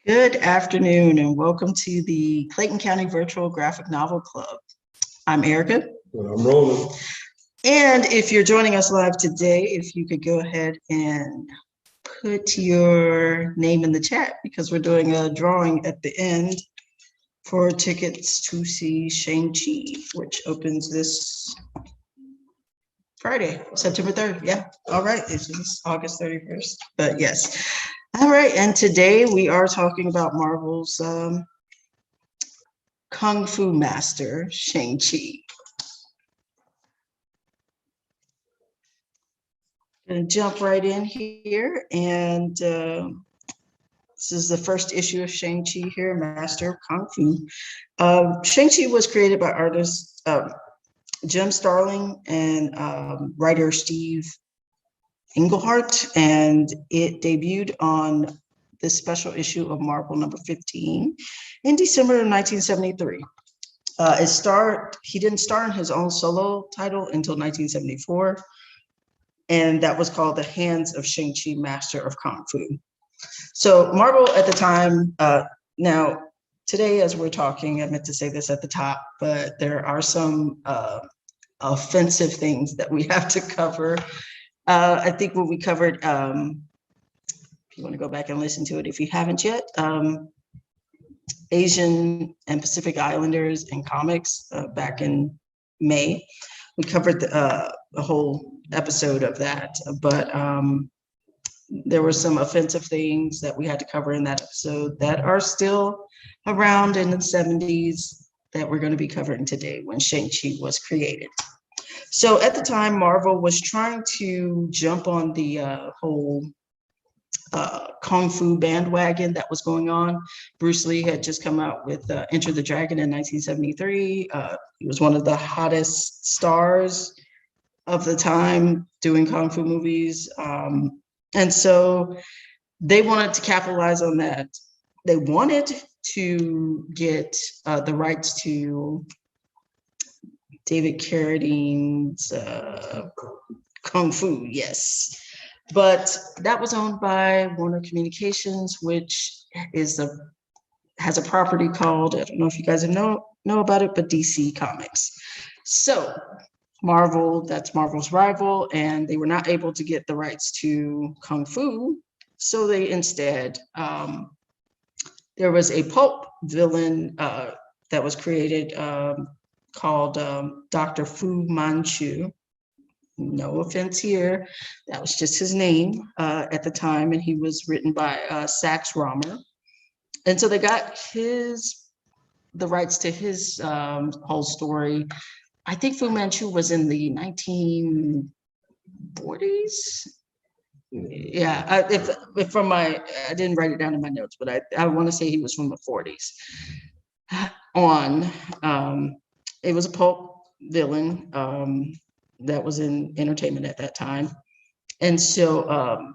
Good afternoon and welcome to the Clayton County Virtual Graphic Novel Club. I'm Erica. And I'm rolling. And if you're joining us live today, if you could go ahead and put your name in the chat because we're doing a drawing at the end for tickets to see Shang Chi, which opens this Friday, September 3rd. Yeah, all right, this is August 31st, but yes. All right, and today we are talking about Marvel's Kung Fu master, Shang Chi. Gonna jump right in here, and this is the first issue of Shang Chi here, Master of Kung Fu. Shang Chi was created by artist Jim Starlin and writer Steve Englehart, and it debuted on this special issue of Marvel number 15 in December of 1973. He didn't star in his own solo title until 1974, and that was called The Hands of Shang-Chi, Master of Kung Fu. So Marvel at the time, now today as we're talking, I meant to say this at the top, but there are some offensive things that we have to cover. I think what we covered, if you want to go back and listen to it, if you haven't yet, Asian and Pacific Islanders in comics back in May. We covered the whole episode of that, but there were some offensive things that we had to cover in that episode that are still around in the 70s that we're going to be covering today when Shang-Chi was created. So at the time, Marvel was trying to jump on the whole Kung Fu bandwagon that was going on. Bruce Lee had just come out with Enter the Dragon in 1973. He was one of the hottest stars of the time doing Kung Fu movies. And so they wanted to capitalize on that. They wanted to get the rights to David Carradine's Kung Fu, yes. But that was owned by Warner Communications, which has a property called, I don't know if you guys know about it, but DC Comics. So Marvel, that's Marvel's rival, and they were not able to get the rights to Kung Fu. So they instead, there was a pulp villain that was created called Dr. Fu Manchu. No offense here, that was just his name at the time, and he was written by Sax Rohmer. And so they got the rights to his whole story. I think Fu Manchu was in the 1940s. Yeah, if from I didn't write it down in my notes, but I want to say he was from the 40s on. It was a pulp villain that was in entertainment at that time. And so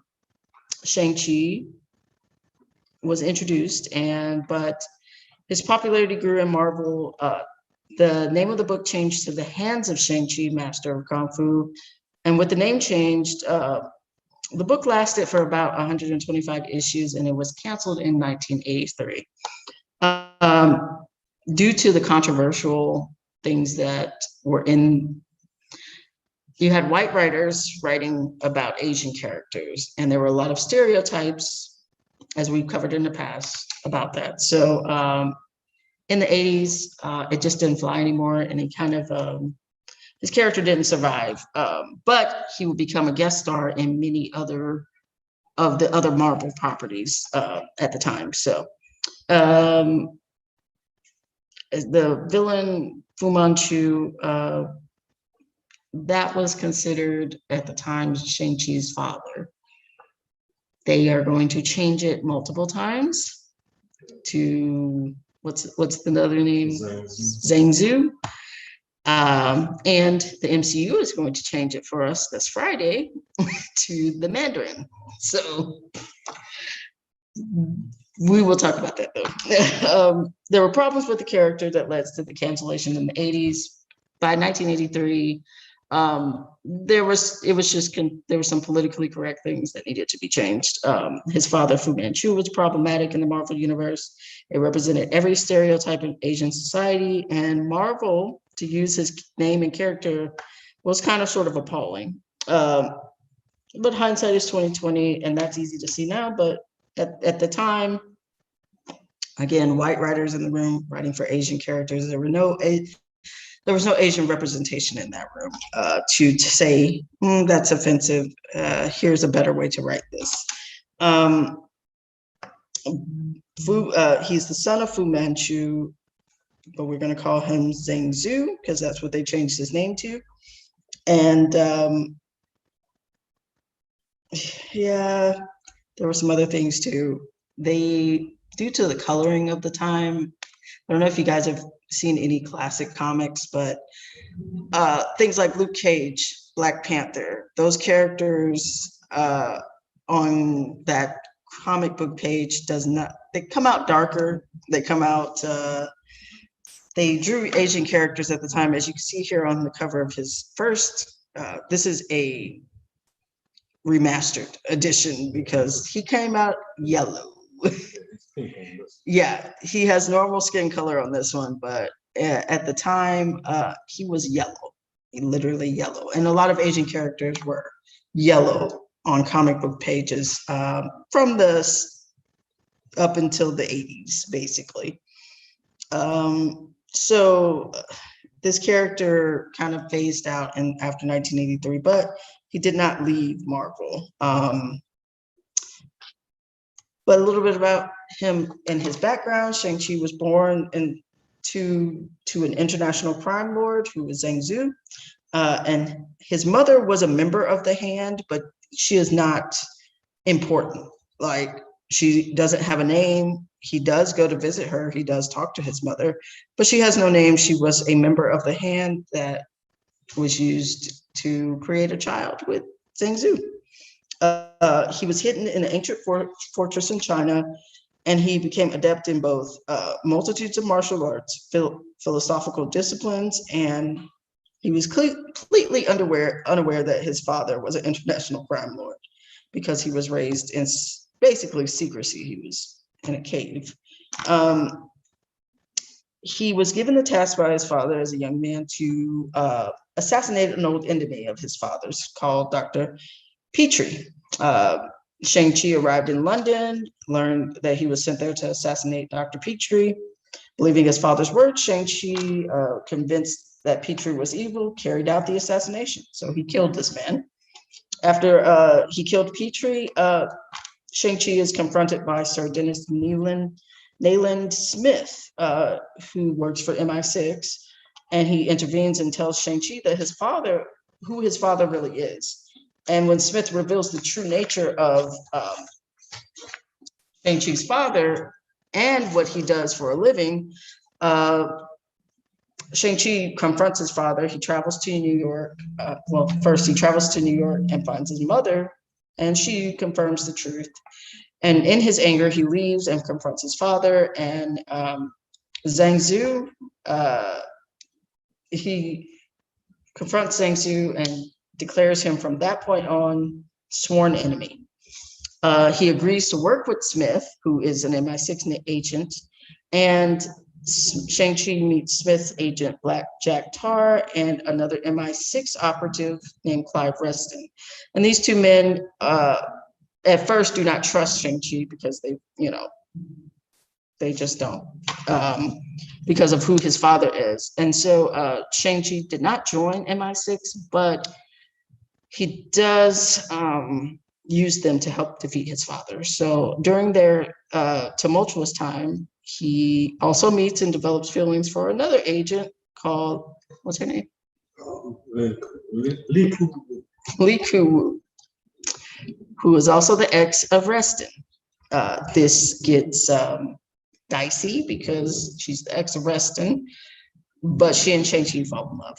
Shang-Chi was introduced, but his popularity grew in Marvel. The name of the book changed to The Hands of Shang-Chi, Master of Kung Fu. And with the name changed, the book lasted for about 125 issues, and it was canceled in 1983. Due to the controversial things that were in, you had white writers writing about Asian characters, and there were a lot of stereotypes, as we've covered in the past, about that. So in the 80s, it just didn't fly anymore, and he kind of, his character didn't survive, but he would become a guest star in many other of the other Marvel properties at the time. So the villain Fu Manchu, that was considered at the time Shang-Chi's father. They are going to change it multiple times to what's the other name? Zhang Zhu. And the MCU is going to change it for us this Friday to the Mandarin. So we will talk about that though. There were problems with the character that led to the cancellation in the 80s. By 1983, There were some politically correct things that needed to be changed. His father, Fu Manchu, was problematic in the Marvel universe. It represented every stereotype of Asian society, and Marvel, to use his name and character, was kind of sort of appalling. But hindsight is 2020, and that's easy to see now. But at the time, again, white writers in the room writing for Asian characters, there was no Asian representation in that room to say, that's offensive. Here's a better way to write this. He's the son of Fu Manchu, but we're going to call him Zhang Zhu because that's what they changed his name to. And yeah, there were some other things too. Due to the coloring of the time, I don't know if you guys have seen any classic comics, but things like Luke Cage, Black Panther, those characters on that comic book page they come out darker. They come out, they drew Asian characters at the time, as you can see here on the cover of his first, this is a remastered edition because he came out yellow. Yeah, he has normal skin color on this one, but at the time, he was yellow, literally yellow. And a lot of Asian characters were yellow on comic book pages from up until the 80s, basically. So this character kind of phased out after 1983, but he did not leave Marvel. But a little bit about him and his background. Shang-Chi was born to an international crime lord who was Zhang Zhu. And his mother was a member of the Hand, but she is not important. Like, she doesn't have a name. He does go to visit her. He does talk to his mother, but she has no name. She was a member of the Hand that was used to create a child with Zhang Zhu. He was hidden in an ancient fortress in China, and he became adept in both multitudes of martial arts, philosophical disciplines, and he was completely unaware that his father was an international crime lord because he was raised in basically secrecy. He was in a cave. He was given the task by his father as a young man to assassinate an old enemy of his father's called Dr. Petrie. Shang Chi arrived in London, learned that he was sent there to assassinate Dr. Petrie. Believing his father's word, Shang Chi, convinced that Petrie was evil, carried out the assassination. So he killed this man. After he killed Petrie, Shang-Chi is confronted by Sir Dennis Nayland Smith, who works for MI6, and he intervenes and tells Shang-Chi that who his father really is. And when Smith reveals the true nature of Shang-Chi's father and what he does for a living, Shang-Chi confronts his father. He travels to New York. First he travels to New York and finds his mother, and she confirms the truth. And in his anger, he leaves and confronts his father. And Zhang Zhu, he confronts Zhang Zhu and declares him from that point on sworn enemy. He agrees to work with Smith, who is an MI6 agent, and Shang-Chi meets Smith's agent, Black Jack Tar, and another MI6 operative named Clive Reston. And these two men, at first, do not trust Shang-Chi because they just don't, because of who his father is. And so Shang-Chi did not join MI6, but he does use them to help defeat his father. So during their tumultuous time, he also meets and develops feelings for another agent called, what's her name? Li Ku, who is also the ex of Reston. This gets dicey because she's the ex of Reston, but she and Shang-Chi fall in love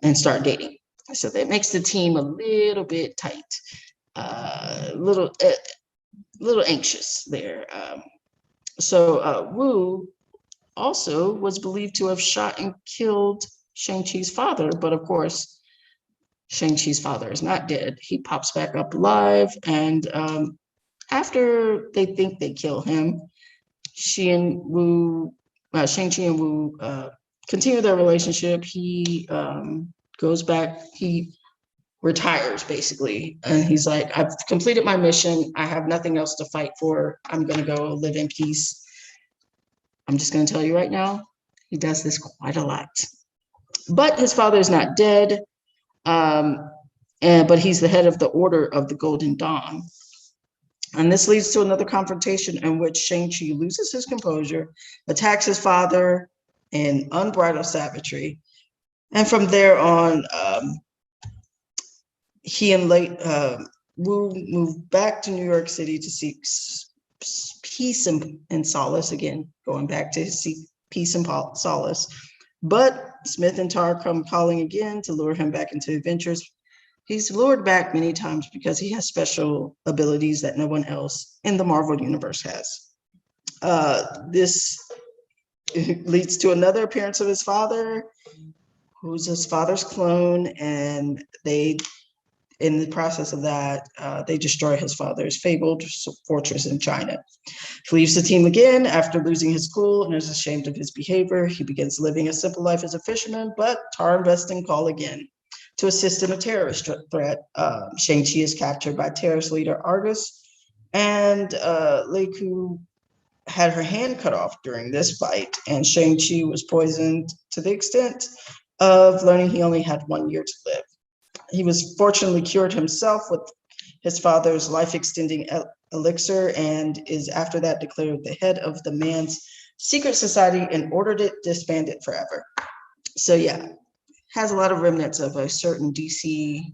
and start dating. So that makes the team a little bit tight, little anxious there. So Wu also was believed to have shot and killed Shang-Chi's father, but of course, Shang-Chi's father is not dead. He pops back up alive, and after they think they kill him, Shang-Chi and Wu continue their relationship. He goes back, he retires basically, and he's like, I've completed my mission. I have nothing else to fight for. I'm going to go live in peace. I'm just going to tell you right now, he does this quite a lot. But his father is not dead, but he's the head of the Order of the Golden Dawn. And this leads to another confrontation in which Shang-Chi loses his composure, attacks his father in unbridled savagery. And from there on, he and Wu moved back to New York City to seek peace and solace. Again, going back to seek peace and solace. But Smith and Tar come calling again to lure him back into adventures. He's lured back many times because he has special abilities that no one else in the Marvel Universe has. This leads to another appearance of his father, who's his father's clone, and in the process of that, they destroy his father's fabled fortress in China. He leaves the team again after losing his cool and is ashamed of his behavior. He begins living a simple life as a fisherman, but Tar and Veston call again to assist in a terrorist threat. Shang-Chi is captured by terrorist leader Argus, and Lei Ku had her hand cut off during this fight, and Shang-Chi was poisoned to the extent of learning he only had 1 year to live. He was fortunately cured himself with his father's life-extending elixir, and is after that declared the head of the Man's secret society and ordered it disbanded forever. So yeah, has a lot of remnants of a certain DC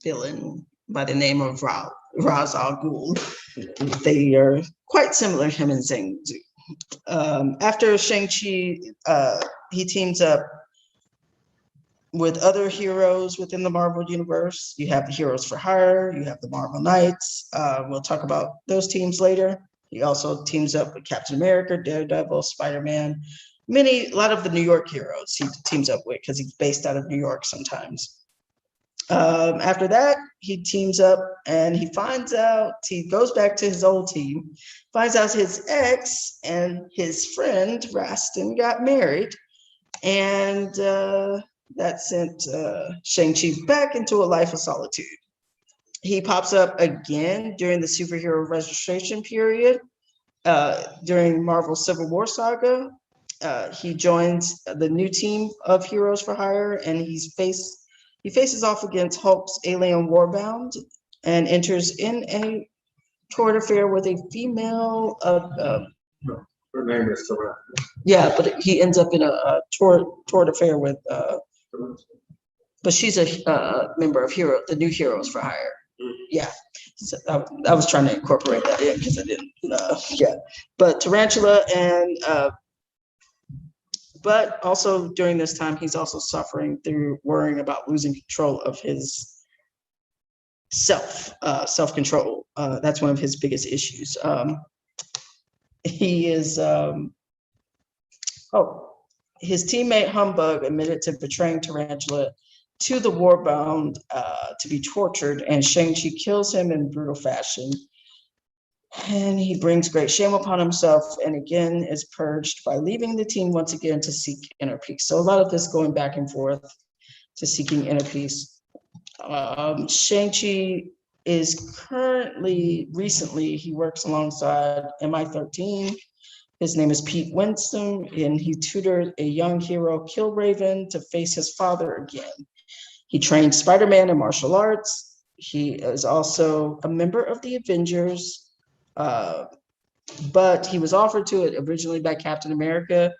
villain by the name of Ra's al Ghul. They are quite similar, him and Zhang Zu. After Shang-Chi, he teams up with other heroes within the Marvel Universe. You have the Heroes for Hire, you have the Marvel Knights. We'll talk about those teams later. He also teams up with Captain America, Daredevil, Spider-Man, a lot of the New York heroes he teams up with because he's based out of New York sometimes. After that, he teams up and he goes back to his old team, finds out his ex and his friend Rastin got married, and that sent Shang-Chi back into a life of solitude. He pops up again during the superhero registration period, during Marvel's Civil War saga. He joins the new team of Heroes for Hire, and he faces off against Hulk's alien Warbound and enters in a toward affair with a female. Her name is Sarah. Yeah, but he ends up in a toward affair with. But she's a member of the new Heroes for Hire. Yeah, so I was trying to incorporate that in because I didn't. Yeah, but Tarantula and. But also during this time, he's also suffering through worrying about losing control of his self-control. That's one of his biggest issues. He is, his teammate Humbug admitted to betraying Tarantula to the Warbound to be tortured, and Shang-Chi kills him in brutal fashion. And he brings great shame upon himself, and again is purged by leaving the team once again to seek inner peace. So a lot of this going back and forth to seeking inner peace. Shang-Chi is recently, he works alongside MI13. His name is Pete Winston, and he tutored a young hero, Killraven, to face his father again. He trained Spider-Man in martial arts. He is also a member of the Avengers. But he was offered to it originally by Captain America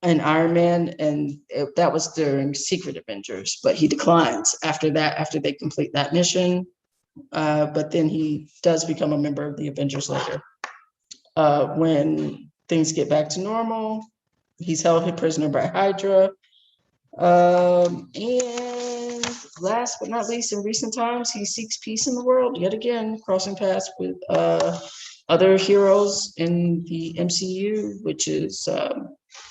and Iron Man, and that was during Secret Avengers, but he declines after they complete that mission. But then he does become a member of the Avengers later. When things get back to normal, he's held prisoner by Hydra. And last but not least, in recent times, he seeks peace in the world yet again, crossing paths with other heroes in the MCU, which is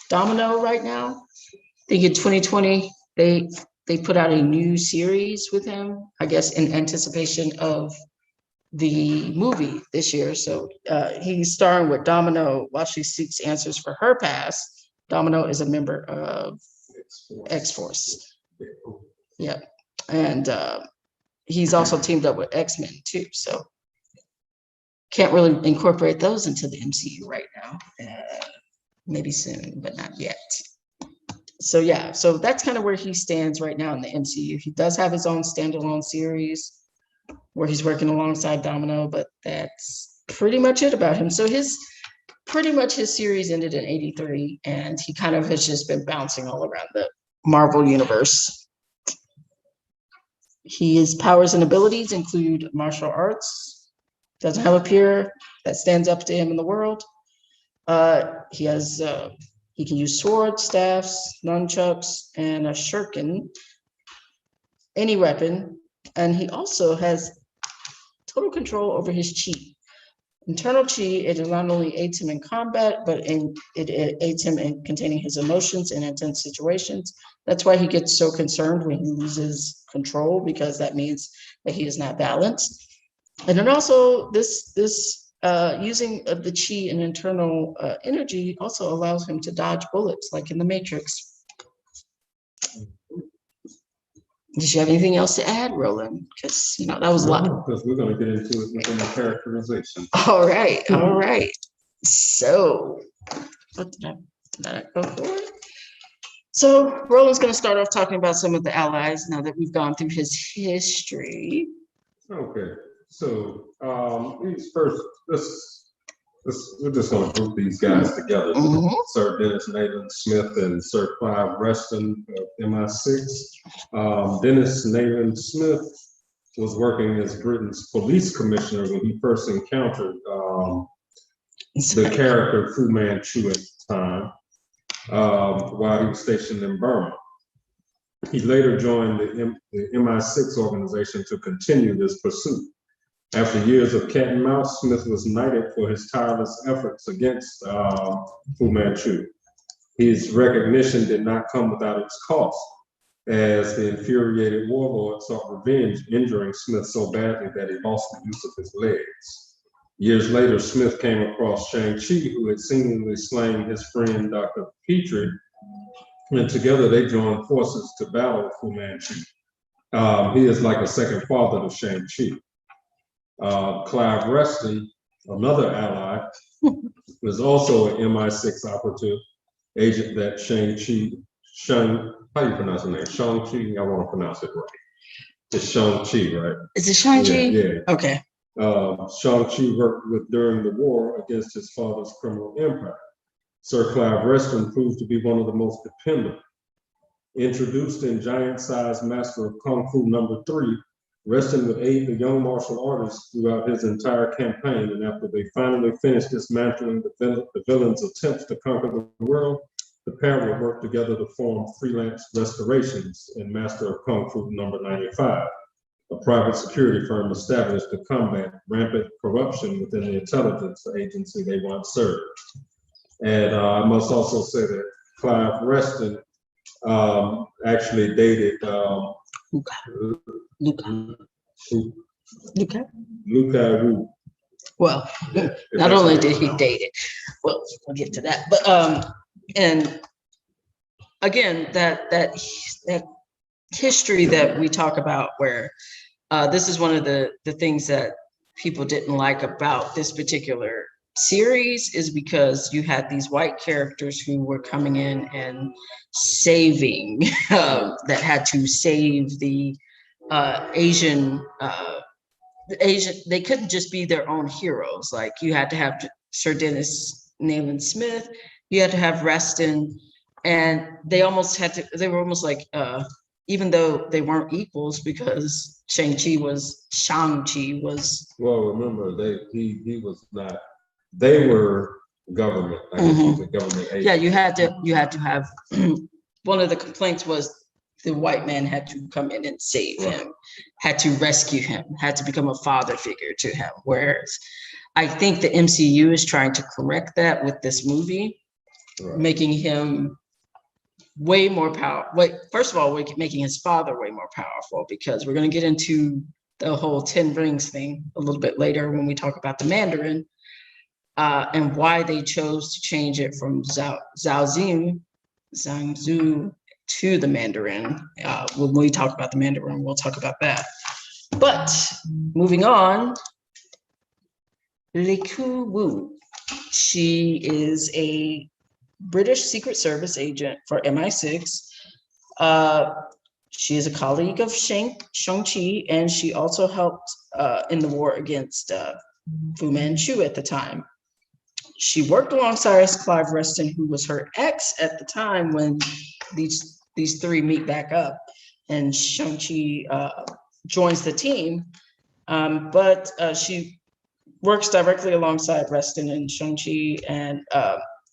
Domino right now. I think in 2020, they put out a new series with him, I guess, in anticipation of the movie this year. So he's starring with Domino while she seeks answers for her past. Domino is a member of X-Force. Yeah. And he's also teamed up with X-Men too. So can't really incorporate those into the MCU right now. Maybe soon, but not yet. So yeah, so that's kind of where he stands right now in the MCU. He does have his own standalone series where he's working alongside Domino, but that's pretty much it about him. So his series ended in 83, and he kind of has just been bouncing all around the Marvel universe. His powers and abilities include martial arts, doesn't have a peer that stands up to him in the world. He can use swords, staffs, nunchucks, and a shuriken, any weapon. And he also has total control over his chi. Internal chi, it not only aids him in combat, but it aids him in containing his emotions in intense situations. That's why he gets so concerned when he loses control, because that means that he is not balanced. And then also this using of the chi and internal energy also allows him to dodge bullets, like in the Matrix. Did you have anything else to add, Roland? Because that was a lot. Because we're going to get into it within the characterization. All right. So, what did I go for? So Roland's going to start off talking about some of the allies now that we've gone through his history. Okay. So these first, we're just going to group these guys together. Mm-hmm. Sir Dennis Nathan Smith and Sir Clive Reston of MI6. Dennis Nathan Smith was working as Britain's police commissioner when he first encountered the character Fu Manchu at the time, while he was stationed in Burma. He later joined the MI6 organization to continue this pursuit. After years of cat and mouse, Smith was knighted for his tireless efforts against Fu Manchu. His recognition did not come without its cost, as the infuriated warlord sought revenge, injuring Smith so badly that he lost the use of his legs. Years later, Smith came across Shang Chi, who had seemingly slain his friend Dr. Petrie, and together they joined forces to battle Fu Manchu. He is like a second father to Shang Chi. Clive Reston, another ally, was also an MI6 operative agent that how do you pronounce the name? Shang-Chi, I want to pronounce it right. It's Shang-Chi, right? Is it Shang-Chi? Yeah. Okay. Shang-Chi worked with during the war against his father's criminal empire. Sir Clive Reston proved to be one of the most dependable. Introduced in giant-sized Master of Kung Fu #3, Reston would aid the young martial artists throughout his entire campaign, and after they finally finished dismantling the villain's attempts to conquer the world, the pair would work together to form Freelance Restorations in Master of Kung Fu #95, a private security firm established to combat rampant corruption within the intelligence agency they once served. And I must also say that Clive Reston actually dated Luca Wu. Well, not only did he date it, well, we'll get to that, but and again, that history that we talk about, where this is one of the things that people didn't like about this particular series, is because you had these white characters who were coming in and saving that had to save the Asian. They couldn't just be their own heroes. Like, you had to have Sir Dennis Nayland Smith, you had to have Reston, and they were almost like, even though they weren't equals, because Shang-Chi was. Well, remember, he was not. They were government. I guess he was a government agent. Yeah, you had to have. One of the complaints was the white man had to come in and save him, had to rescue him, had to become a father figure to him. Whereas I think the MCU is trying to correct that with this movie, making him way more power. Wait, first of all, we're making his father way more powerful, because we're going to get into the whole 10 rings thing a little bit later when we talk about the Mandarin, and why they chose to change it from Zhangzu to the Mandarin. When we talk about the Mandarin, we'll talk about that. But moving on, Li Ku Wu. She is a British Secret Service agent for MI6. She is a colleague of Shang Chi, and she also helped in the war against Fu Manchu at the time. She worked alongside Clive Reston, who was her ex at the time when these three meet back up, and Shang-Chi joins the team. But she works directly alongside Reston and Shang-Chi, and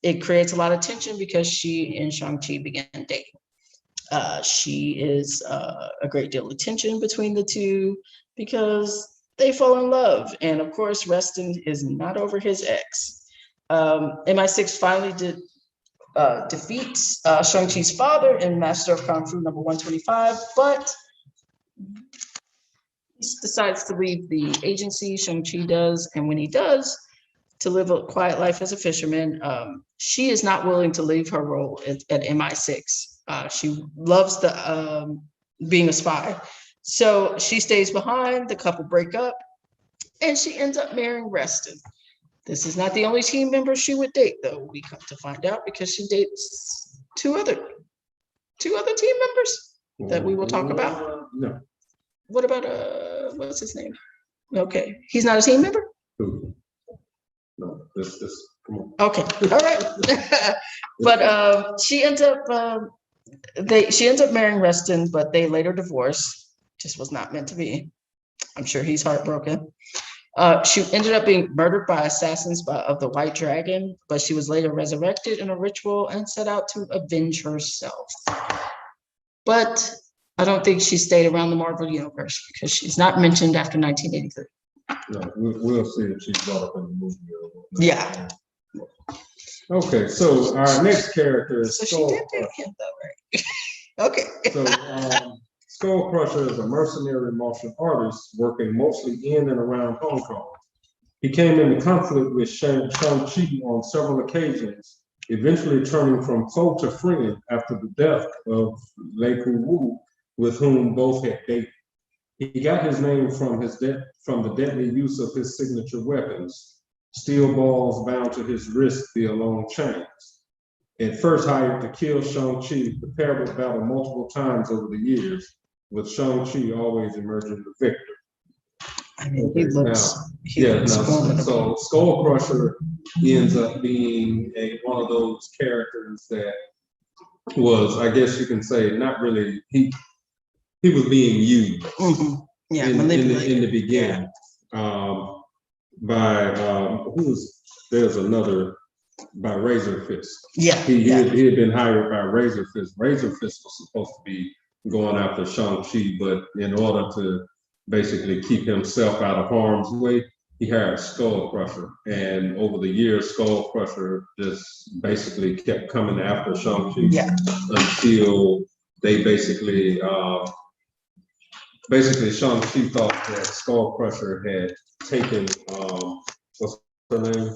it creates a lot of tension because she and Shang-Chi began dating. She is a great deal of tension between the two because they fall in love. And of course, Reston is not over his ex. MI6 finally defeats Shang-Chi's father in Master of Kung Fu number 125, but he decides to leave the agency. Shang-Chi does, and when he does, to live a quiet life as a fisherman, she is not willing to leave her role at MI6. She loves the being a spy, so she stays behind. The couple break up, and she ends up marrying Reston. This is not the only team member she would date, though, we come to find out, because she dates two other team members that we will talk about. No. What about what's his name? Okay, he's not a team member? No, this come on. Okay, all right. But she ends up marrying Reston, but they later divorce. Just was not meant to be. I'm sure he's heartbroken. She ended up being murdered by assassins of the White Dragon, but she was later resurrected in a ritual and set out to avenge herself. But I don't think she stayed around the Marvel Universe because she's not mentioned after 1983. No, we'll see if she's brought up in the movie. Yeah. Okay, so our next character is Skull. She did pick him, though, right? Okay. So Skull Crusher is a mercenary martial artist working mostly in and around Hong Kong. He came into conflict with Shang-Chi on several occasions, eventually turning from foe to friend after the death of Lei Ku Wu, with whom both had dated. He got his name from the deadly use of his signature weapons, steel balls bound to his wrist via long chains. At first hired to kill Shang-Chi, the pair would battle multiple times over the years, with Shang-Chi always emerging the victor. I mean, he looks formidable. So Skull Crusher ends up being one of those characters that was, I guess you can say, not really, he was being used in the beginning there's another, by Razor Fist. Yeah. He had been hired by Razor Fist. Razor Fist was supposed to be going after Shang-Chi, but in order to basically keep himself out of harm's way, he hired Skull Crusher. And over the years, Skull Crusher just basically kept coming after Shang-Chi until they basically Shang-Chi thought that Skull Crusher had taken, what's her name?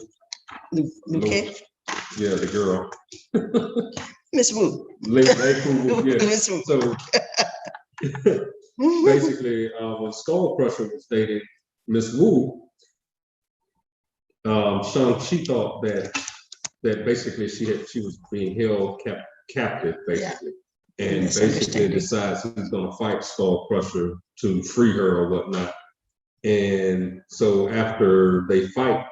Luke. Yeah, the girl. Miss Wu. Miss Wu. So basically, when Skull Crusher was dating Miss Wu, Shang-Chi thought that basically she was being held captive, basically. And basically decides he's going to fight Skull Crusher to free her or whatnot. And so after they fight,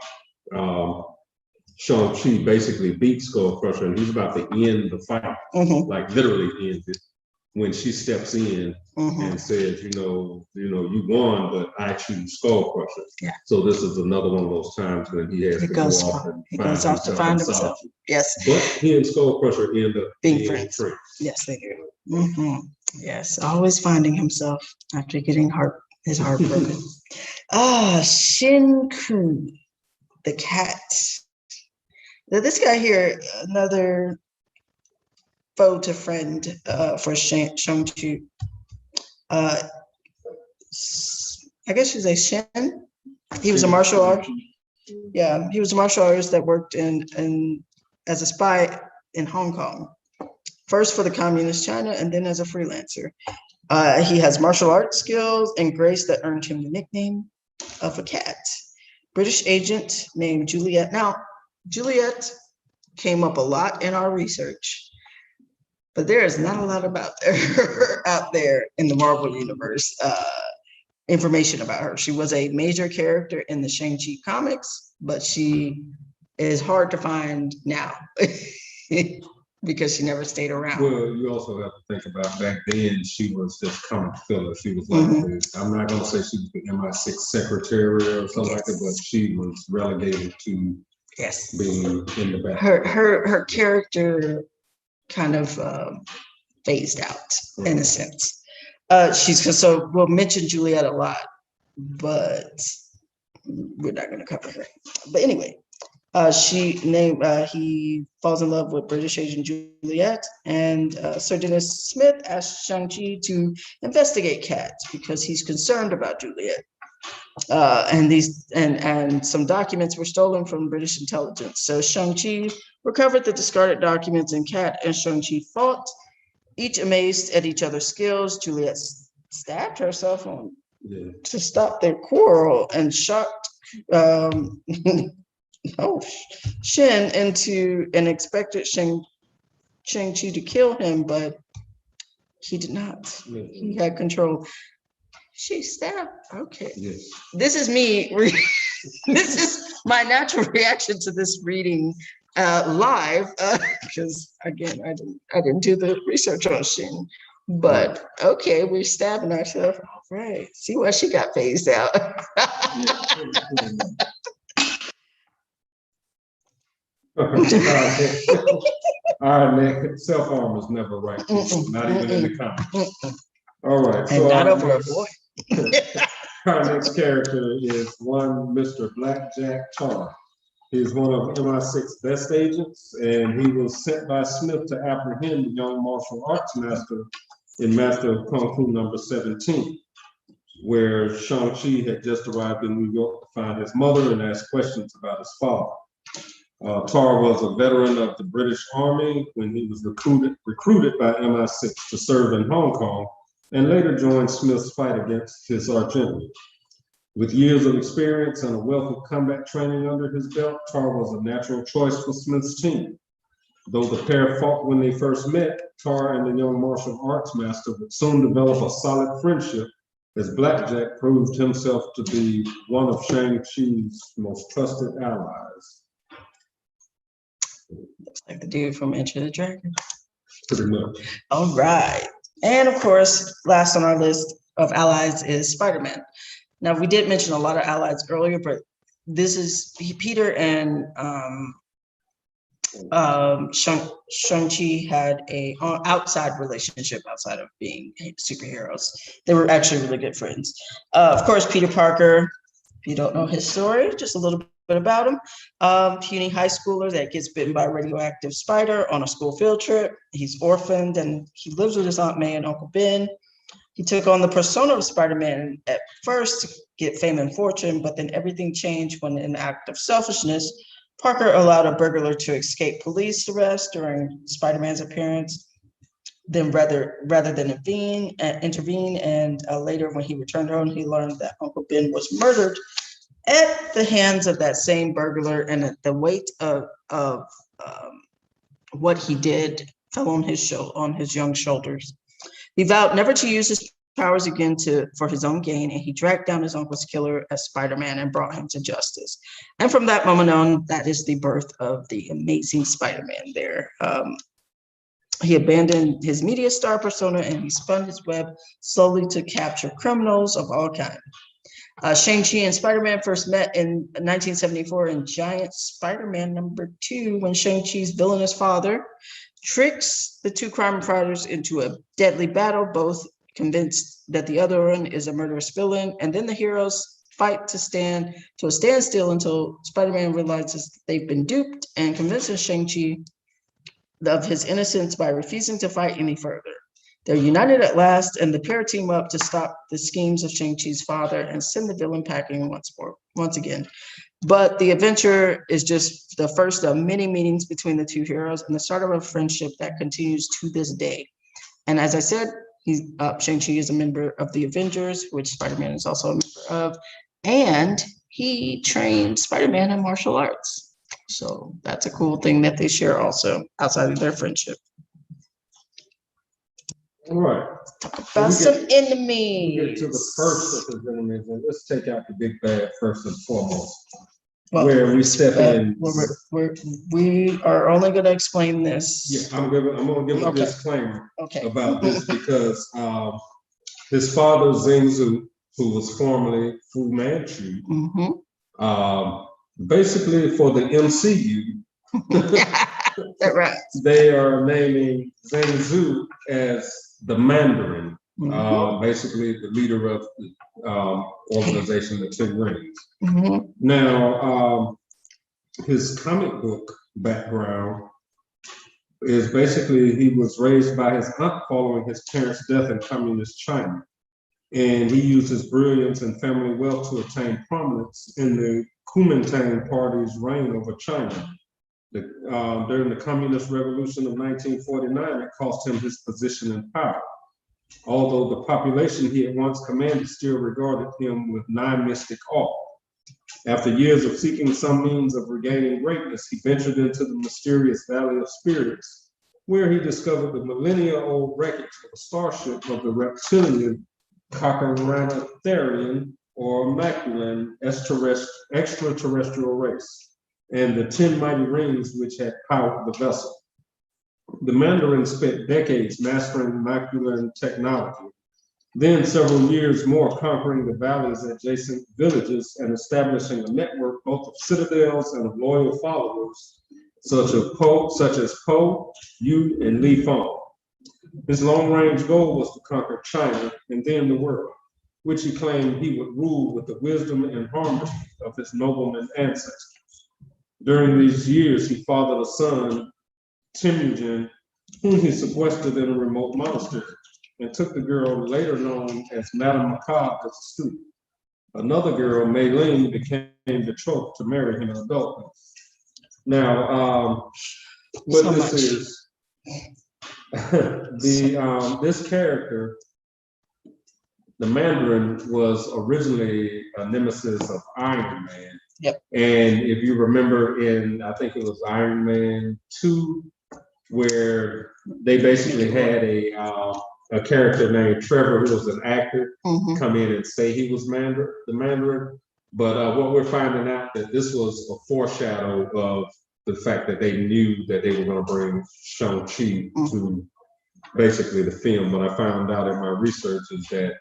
Shang-Chi basically beats Skull Crusher, and he's about to end the fight, like literally end it, when she steps in and says, you won, but I choose Skull Crusher. Yeah. So this is another one of those times when he has to go off to find himself. Yes. But he and Skull Crusher end up being friends. Yes, they do. Yes, always finding himself after getting his heart broken. Shinku, the cat. Now this guy here, another foe to friend for Shang-Chi. I guess you say Shen. He was a martial artist. Yeah, he was a martial artist that worked in as a spy in Hong Kong. First for the communist China and then as a freelancer. He has martial arts skills and grace that earned him the nickname of a cat. British agent named Juliet. Now, Juliet came up a lot in our research, but there is not a lot about her out there in the Marvel universe. Information about her. She was a major character in the Shang-Chi comics, but she is hard to find now because she never stayed around. Well, you also have to think about back then, she was just comic filler. She was like, I'm not going to say she was the MI6 secretary or something like that, but she was relegated to being in the back. Her character kind of phased out in a sense. So we'll mention Juliet a lot, but we're not going to cover her. But anyway, he falls in love with British agent Juliet, and Sir Dennis Smith asks Shang-Chi to investigate Kat because he's concerned about Juliet. And some documents were stolen from British intelligence. So Shang-Chi recovered the discarded documents, and Kat and Shang-Chi fought, each amazed at each other's skills. Juliet stabbed herself to stop their quarrel and shocked Shen into and expected Shang-Chi to kill him, but he did not. He had control. She stabbed. Okay. Yes. This is me. This is my natural reaction to this reading live because again I didn't do the research on Shin, but okay, we're stabbing ourselves. All right, see why she got phased out. All right, Nick. Self-harm is never right. Not even in the comics. All right. And not over a boy. Our next character is one Mr. Blackjack Tar. He's one of MI6 best agents, and he was sent by Smith to apprehend the young martial arts master in Master of Kung Fu number 17, where Shang-Chi had just arrived in New York to find his mother and ask questions about his father. Tar was a veteran of the British Army when he was recruited by MI6 to serve in Hong Kong, and later joined Smith's fight against his archenemy. With years of experience and a wealth of combat training under his belt, Tar was a natural choice for Smith's team. Though the pair fought when they first met, Tar and the young martial arts master would soon develop a solid friendship, as Blackjack proved himself to be one of Shang-Chi's most trusted allies. Looks like the dude from Enter the Dragon. Pretty much. All right. And of course, last on our list of allies is Spider-Man. Now, we did mention a lot of allies earlier, but this is Peter and Shang-Chi had a outside relationship outside of being superheroes. They were actually really good friends. Of course, Peter Parker, if you don't know his story, just a little bit about him. Puny high schooler that gets bitten by a radioactive spider on a school field trip. He's orphaned and he lives with his Aunt May and Uncle Ben. He took on the persona of Spider-Man at first to get fame and fortune, but then everything changed when, in an act of selfishness, Parker allowed a burglar to escape police arrest during Spider-Man's appearance. Then rather than intervene, and later when he returned home, he learned that Uncle Ben was murdered at the hands of that same burglar, and the weight of what he did fell on his young shoulders. He vowed never to use his powers again for his own gain, and he tracked down his uncle's killer as Spider-Man and brought him to justice. And from that moment on, that is the birth of the Amazing Spider-Man there. He abandoned his media star persona and he spun his web slowly to capture criminals of all kinds. Shang-Chi and Spider-Man first met in 1974 in Giant Spider-Man #2 when Shang-Chi's villainous father tricks the two crime fighters into a deadly battle, both convinced that the other one is a murderous villain, and then the heroes fight to a standstill until Spider-Man realizes they've been duped and convinces Shang-Chi of his innocence by refusing to fight any further. They're united at last, and the pair team up to stop the schemes of Shang-Chi's father and send the villain packing once again. But the adventure is just the first of many meetings between the two heroes and the start of a friendship that continues to this day. And as I said, Shang-Chi is a member of the Avengers, which Spider-Man is also a member of, and he trained Spider-Man in martial arts. So that's a cool thing that they share also outside of their friendship. All right. About some We enemies. get to the first of his enemies, and let's take out the big bad first and foremost. Well, where we step in. We are only going to explain this. Yeah, I'm going to give a disclaimer about this because his father, Zhengzhou, who was formerly Fu Manchu, basically for the MCU, right. They are naming Zhengzhou as the Mandarin, basically the leader of the organization, the Ten Rings. Now, his comic book background is basically he was raised by his aunt following his parents' death in communist China. And he used his brilliance and family wealth to attain prominence in the Kuomintang party's reign over China. During the Communist Revolution of 1949, it cost him his position in power. Although the population he had once commanded still regarded him with nihilist awe. After years of seeking some means of regaining greatness, he ventured into the mysterious Valley of Spirits, where he discovered the millennia-old wreckage of a starship of the reptilian Cochranitherian or Maculan extraterrestrial race, and the 10 mighty rings which had powered the vessel. The Mandarin spent decades mastering Maculan technology, then several years more conquering the valley's adjacent villages and establishing a network both of citadels and of loyal followers, such as Po, Yu, and Li Feng. His long-range goal was to conquer China and then the world, which he claimed he would rule with the wisdom and harmony of his nobleman ancestors. During these years, he fathered a son, Temujin, whom he sequestered in a remote monastery, and took the girl later known as Madame Macabre as a student. Another girl, Mei Ling, became betrothed to marry him in adulthood. Now, this character, the Mandarin, was originally a nemesis of Iron Man. Yep. And if you remember in, I think it was Iron Man 2, where they basically had a character named Trevor, who was an actor, come in and say he was the Mandarin. But what we're finding out that this was a foreshadow of the fact that they knew that they were going to bring Shang Chi to basically the film. But I found out in my research is that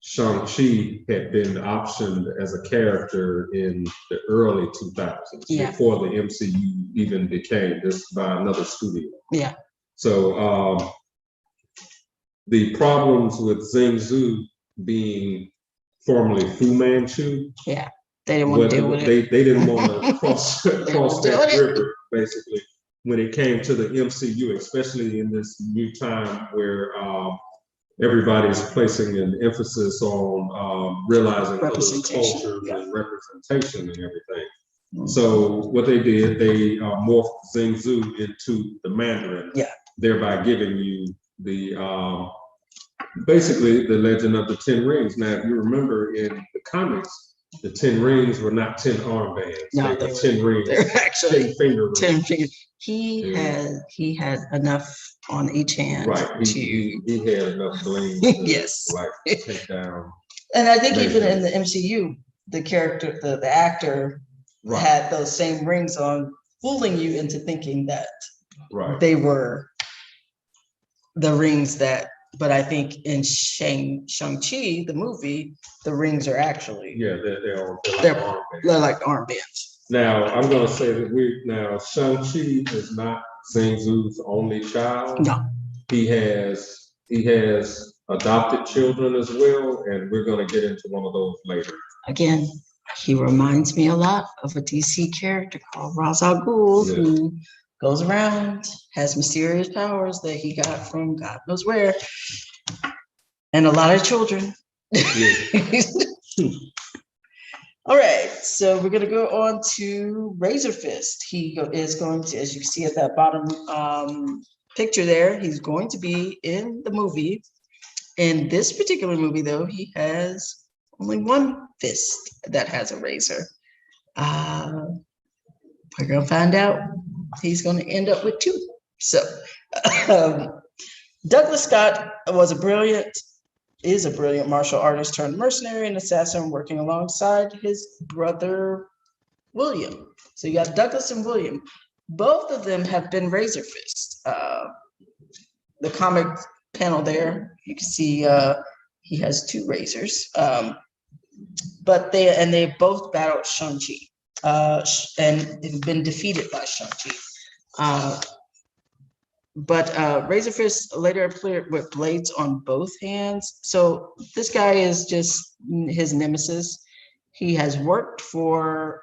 Shang Chi had been optioned as a character in the early 2000s, before the MCU even became this by another studio. Yeah. So the problems with Zhengzhou being formerly Fu Manchu. Yeah, they didn't want to deal with it. They didn't want to cross that river, basically, when it came to the MCU, especially in this new time where everybody's placing an emphasis on realizing other cultures and representation and everything. So what they did, they morphed Zhengzhou into the Mandarin, thereby giving you the basically the legend of the 10 rings. Now, if you remember in the comics, the 10 rings were not 10 armbands. No, they were 10 rings. They're actually 10 finger rings. 10 fingers. He had enough on each hand. Right. He had enough bling to take down. And I think even in the MCU, the character, the actor had those same rings on, fooling you into thinking that they were the rings that. But I think in Shang-Chi, the movie, the rings are actually they're like armbands. Now I'm going to say that Shang-Chi is not Zhengzhou's only child. No, he has adopted children as well, and we're going to get into one of those later. Again, he reminds me a lot of a DC character called Ra's al Ghul, who goes around, has mysterious powers that he got from God knows where, and a lot of children. Yeah. All right, so we're gonna go on to Razor Fist. He is going to, as you see at that bottom picture there, he's going to be in the movie. In this particular movie, though, he has only one fist that has a razor. We're gonna find out he's gonna end up with two. So, Douglas Scott is a brilliant martial artist turned mercenary and assassin working alongside his brother William. So you got Douglas and William. Both of them have been Razor Fist. The comic panel there, you can see he has two razors. But they both battled Shang Chi and have been defeated by Shang Chi. But Razor Fist later appeared with blades on both hands. So this guy is just his nemesis. He has worked for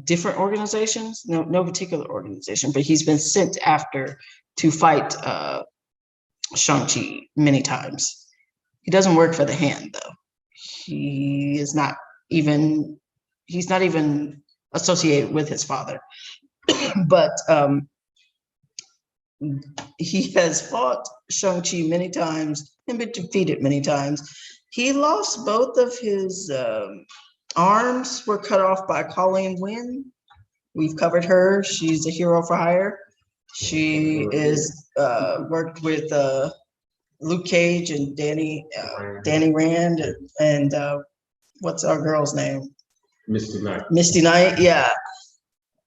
different organizations, no particular organization, but he's been sent after to fight Shang-Chi many times. He doesn't work for the hand, though. He's not even associated with his father. But he has fought Shang-Chi many times and been defeated many times. He lost both of his arms were cut off by Colleen Wynn. We've covered her. She's a hero for hire. She is worked with Luke Cage and Danny Rand and what's our girl's name? Misty Knight. Misty Knight, yeah.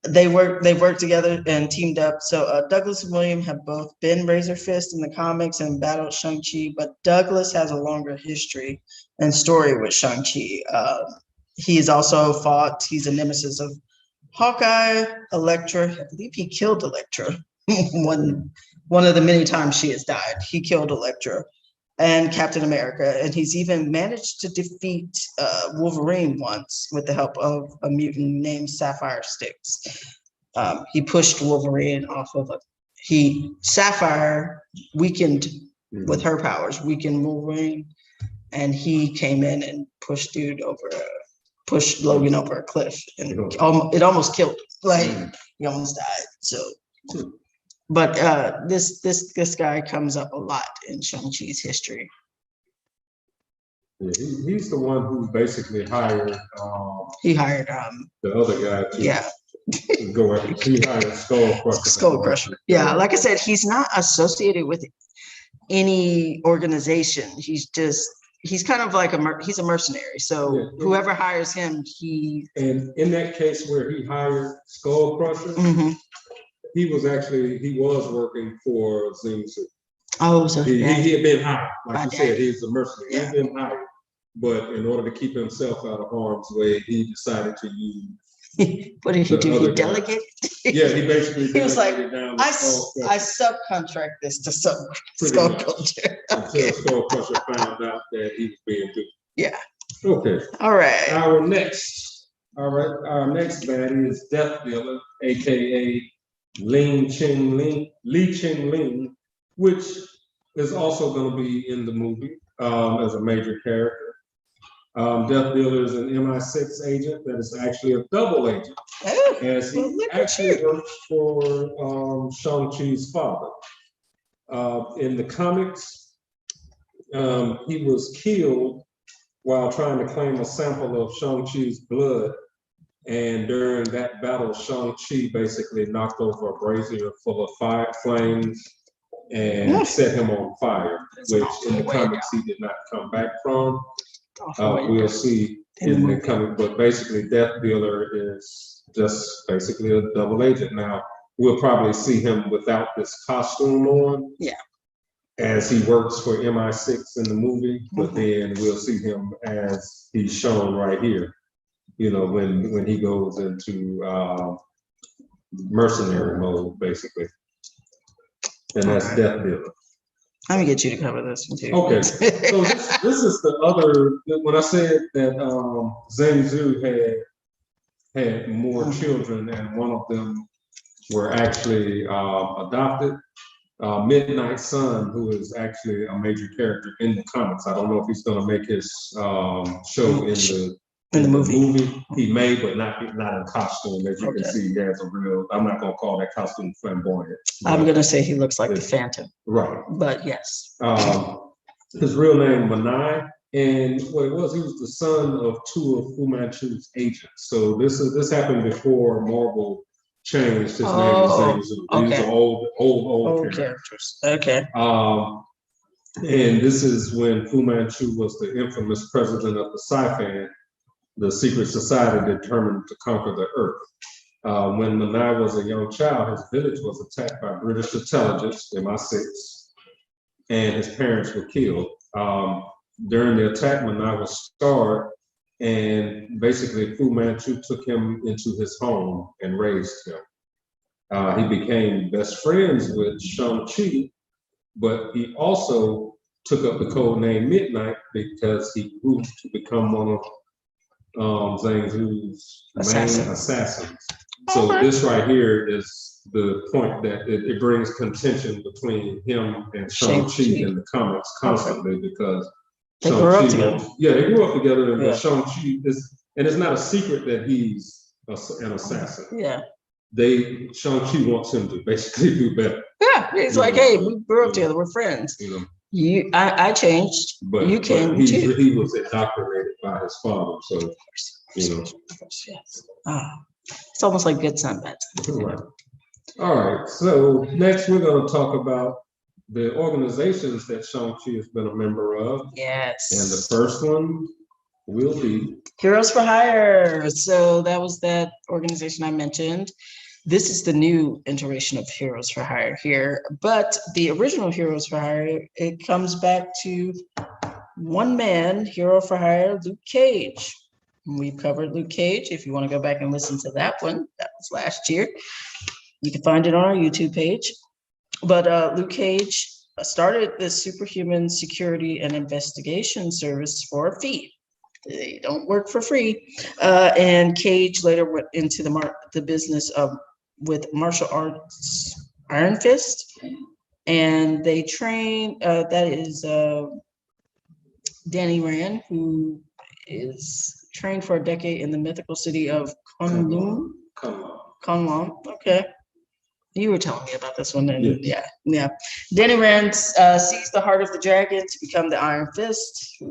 They've worked together and teamed up. So Douglas and William have both been Razor Fist in the comics and battled Shang-Chi, but Douglas has a longer history and story with Shang-Chi. He's also fought, he's a nemesis of Hawkeye, Elektra. I believe he killed Elektra one of the many times she has died. He killed Elektra and Captain America, and he's even managed to defeat Wolverine once with the help of a mutant named Sapphire Sticks. He pushed Wolverine off of Sapphire weakened with her powers, weakened Wolverine, and he came in and pushed Logan over a cliff, and it almost killed him. Like he almost died. So. But this guy comes up a lot in Shang-Chi's history. Yeah, he's the one who basically hired. He hired the other guy to go after. He hired Skull Crusher. Yeah, like I said, he's not associated with any organization. He's kind of like he's a mercenary. So whoever hires him, and in that case where he hired Skull Crusher. Mm-hmm. He was working for Zing Tzu. Oh, so he had been hired. Like you said, he's a mercenary. Yeah. He had been hired. But in order to keep himself out of harm's way, he decided to use. What did he do? He delegated? Yeah, he basically he was like, down I subcontract this to some Skull Crusher. Until Skull Crusher found out that he was being duped. Yeah. Okay. All right. Our next baddie is Death Dealer, aka Li Ching-ling, which is also going to be in the movie as a major character. Death Dealer is an MI6 agent that is actually a double agent, as he actually works for Shang-Chi's father. In the comics, he was killed while trying to claim a sample of Shang-Chi's blood. And during that battle, Shang-Chi basically knocked over a brazier full of flames and set him on fire, which in the comics he did not come back from. We'll see in the comic, but basically Death Dealer is just basically a double agent. Now, we'll probably see him without this costume on. Yeah. As he works for MI6 in the movie, but then we'll see him as he's shown right here. You know, when he goes into mercenary mode, basically. And that's Death Dealer. Let me get you to cover this one too. Okay, so this is the other, when I said that Zhang Zhu had more children and one of them were actually adopted. Midnight Sun, who is actually a major character in the comics. I don't know if he's going to make his show in the movie. He may, but not in costume. As you can see, he has a real. I'm not going to call that costume flamboyant. I'm going to say he looks like the Phantom. Right. But yes. His real name Manai, and what it was, he was the son of two of Fu Manchu's agents. So this happened before Marvel changed his name to Zhang Zhu. These are old characters. Okay. And this is when Fu Manchu was the infamous president of the Sci-Fan, the secret society determined to conquer the Earth. When Manai was a young child, his village was attacked by British intelligence, MI6, and his parents were killed. During the attack, Manai was scarred, and basically Fu Manchu took him into his home and raised him. He became best friends with Shang Chi, but he also took up the code name Midnight because he grew to become one of Zhang Zhu's main assassins. So this right here is the point that it brings contention between him and Shang-Chi in the comics constantly because they grew up together. They grew up together, but Shang-Chi is, and it's not a secret that he's an assassin. Yeah. Shang-Chi wants him to basically do better. Yeah, he's like, hey, we grew up together, we're friends. I changed, but you came too. He was indoctrinated by his father, so Yes. It's almost like good son, bad son. Right. All right. So next, we're going to talk about the organizations that Shang-Chi has been a member of. Yes. And the first one will be Heroes for Hire. So that was that organization I mentioned. This is the new iteration of Heroes for Hire here, but the original Heroes for Hire, it comes back to one man, Hero for Hire, Luke Cage. We've covered Luke Cage. If you want to go back and listen to that one, that was last year. You can find it on our YouTube page. But Luke Cage started the Superhuman Security and Investigation Service for a fee. They don't work for free. And Cage later went into the business of with martial arts Iron Fist. And they train, that is Danny Rand, who is trained for a decade in the mythical city of Kunlun. Okay. You were telling me about this one. And yeah. Danny Rand seized the heart of the dragon to become the Iron Fist.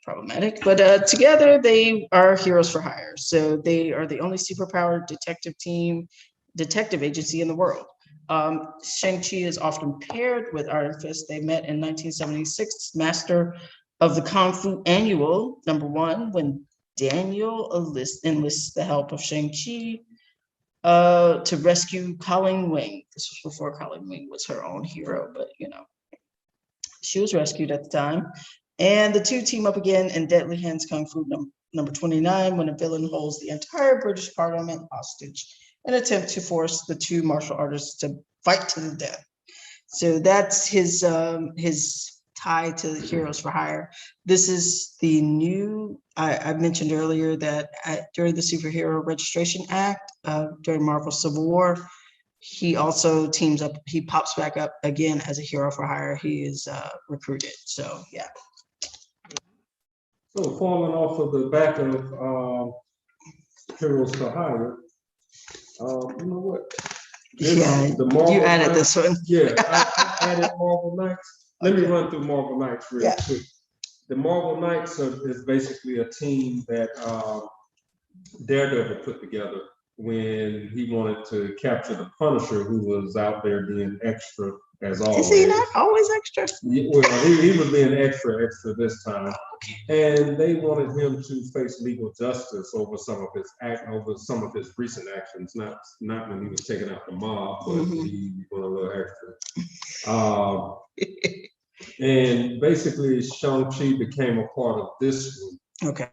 Problematic. But together they are Heroes for Hire. So they are the only superpowered detective agency in the world. Shang-Chi is often paired with Iron Fist. They met in 1976, Master of the Kung Fu Annual, #1, when Daniel enlists the help of Shang-Chi to rescue Colleen Wing. This was before Colleen Wing was her own hero, but she was rescued at the time. And the two team up again in Deadly Hands Kung Fu number 29, when a villain holds the entire British Parliament hostage in an attempt to force the two martial artists to fight to the death. So that's his tie to the Heroes for Hire. This is the new, I mentioned earlier that during the Superhero Registration Act, during Marvel Civil War, he also teams up, he pops back up again as a Hero for Hire. He is recruited, so yeah. So falling off of the back of Heroes for Hire, you know what? You added this one. Yeah, I added Marvel Knights. Let me run through Marvel Knights real quick. The Marvel Knights is basically a team that Daredevil put together when he wanted to capture the Punisher, who was out there being extra as always. Is he not always extra? Well, he was being extra this time, and they wanted him to face legal justice over some of his recent actions. Not when he was taking out the mob, but he went a little extra. And basically, Shang-Chi became a part of this group. Okay.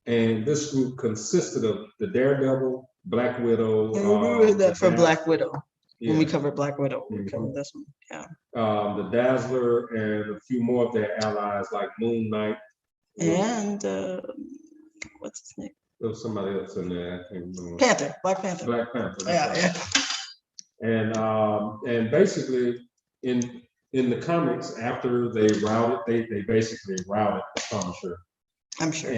And this group consisted of the Daredevil, Black Widow. We read that for Black Widow. When we covered Black Widow, we covered this one. Yeah. The Dazzler and a few more of their allies like Moon Knight. And what's his name? There was somebody else in there. I can't remember. Panther, Black Panther. Black Panther. Yeah. And basically in the comics, after they basically routed the Punisher. I'm sure.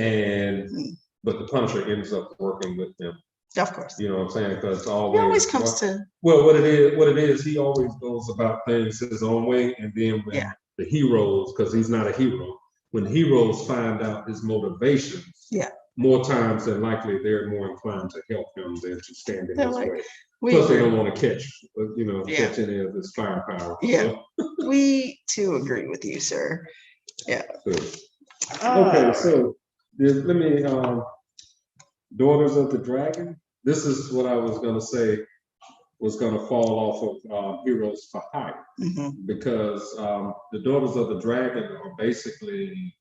But the Punisher ends up working with them. Of course. You know what I'm saying? Because He always comes to. Well, what it is, he always goes about things his own way, and then when the heroes, because he's not a hero, when heroes find out his motivations, more times than likely they're more inclined to help him than to stand in his way. Plus, they don't want to catch any of his firepower. Yeah, so. We too agree with you, sir. Yeah. Okay, so let me. Daughters of the Dragon. This is what I was going to say was going to fall off of Heroes for Hire, because the Daughters of the Dragon are basically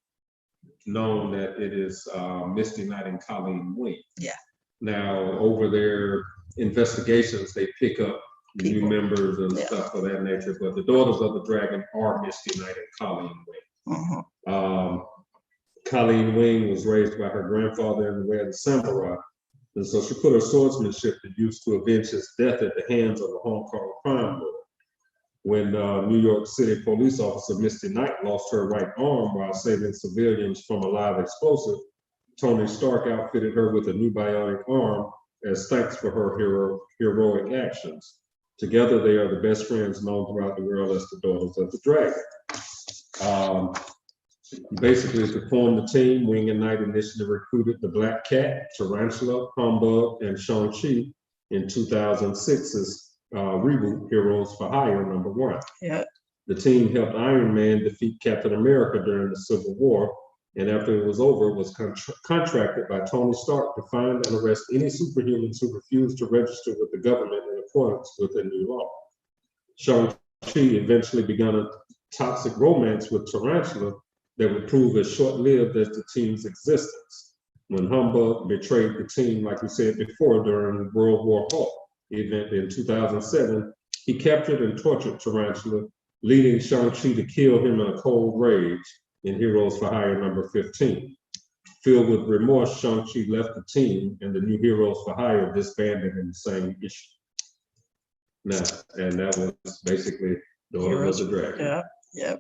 known that it is Misty Knight and Colleen Wing. Yeah. Now, over their investigations, they pick up new members and stuff of that nature, but the Daughters of the Dragon are Misty Knight and Colleen Wing. Colleen Wing was raised by her grandfather in the way of the samurai, and so she put her swordsmanship to use to avenge his death at the hands of a Hong Kong crime lord. When New York City police officer Misty Knight lost her right arm while saving civilians from a live explosive, Tony Stark outfitted her with a new bionic arm as thanks for her heroic actions. Together, they are the best friends known throughout the world as the Daughters of the Dragon. Basically, to form the team, Wing and Knight initially recruited the Black Cat, Tarantula, Humbug, and Shang-Chi in 2006's reboot Heroes for Hire #1. Yeah. The team helped Iron Man defeat Captain America during the Civil War, and after it was over, was contracted by Tony Stark to find and arrest any superhumans who refused to register with the government in accordance with the new law. Shang-Chi eventually began a toxic romance with Tarantula that would prove as short-lived as the team's existence. When Humbug betrayed the team, like we said before, during World War Hulk event in 2007, he captured and tortured Tarantula, leading Shang-Chi to kill him in a cold rage in Heroes for Hire #15. Filled with remorse, Shang-Chi left the team, and the new Heroes for Hire disbanded in the same issue. Now, and that was basically Daughters of the Dragon. Yeah.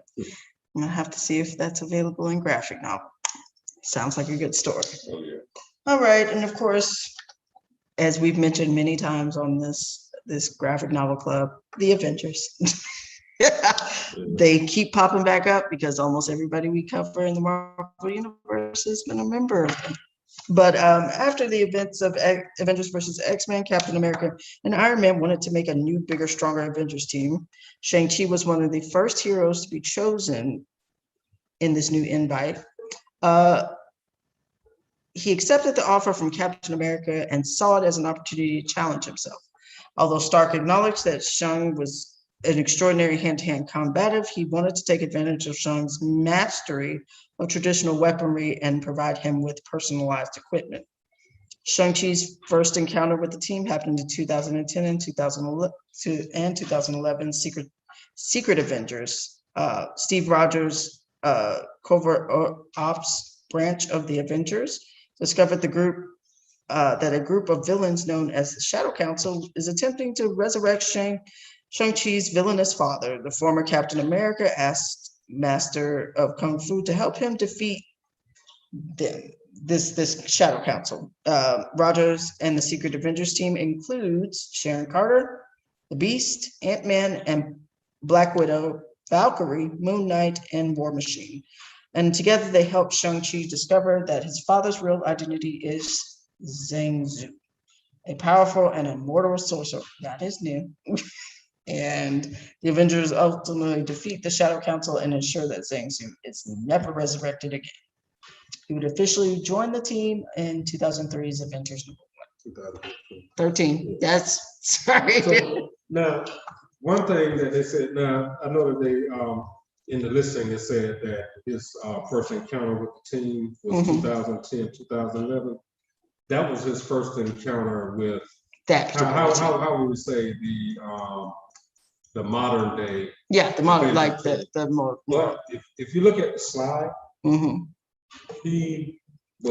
I'm gonna have to see if that's available in graphic novel. Sounds like a good story. Oh, yeah. All right, and of course, as we've mentioned many times on this graphic novel club, the Avengers. They keep popping back up because almost everybody we cover in the Marvel Universe has been a member of them. But after the events of Avengers versus X-Men, Captain America and Iron Man wanted to make a new, bigger, stronger Avengers team. Shang-Chi was one of the first heroes to be chosen in this new invite. He accepted the offer from Captain America and saw it as an opportunity to challenge himself. Although Stark acknowledged that Shang was an extraordinary hand-to-hand combative, he wanted to take advantage of Shang's mastery of traditional weaponry and provide him with personalized equipment. Shang-Chi's first encounter with the team happened in 2010 and 2011 Secret Avengers. Steve Rogers' covert ops branch of the Avengers discovered that a group of villains known as the Shadow Council is attempting to resurrect Shang-Chi's villainous father. The former Captain America asked Master of Kung Fu to help him defeat this Shadow Council. Rogers and the Secret Avengers team includes Sharon Carter, the Beast, Ant-Man, and Black Widow, Valkyrie, Moon Knight, and War Machine. And together they help Shang-Chi discover that his father's real identity is Zhang Zhu, a powerful and immortal sorcerer. That is new. And the Avengers ultimately defeat the Shadow Council and ensure that Zhang Zhu is never resurrected again. He would officially join the team in 2003's Avengers #1. 13. That's sorry. So, now, one thing that they said, now I know that they in the listing it said that his first encounter with the team was 2010, 2011. That was his first encounter with that. How would we say the modern day? Yeah, the modern, like the more. But if you look at the slide, he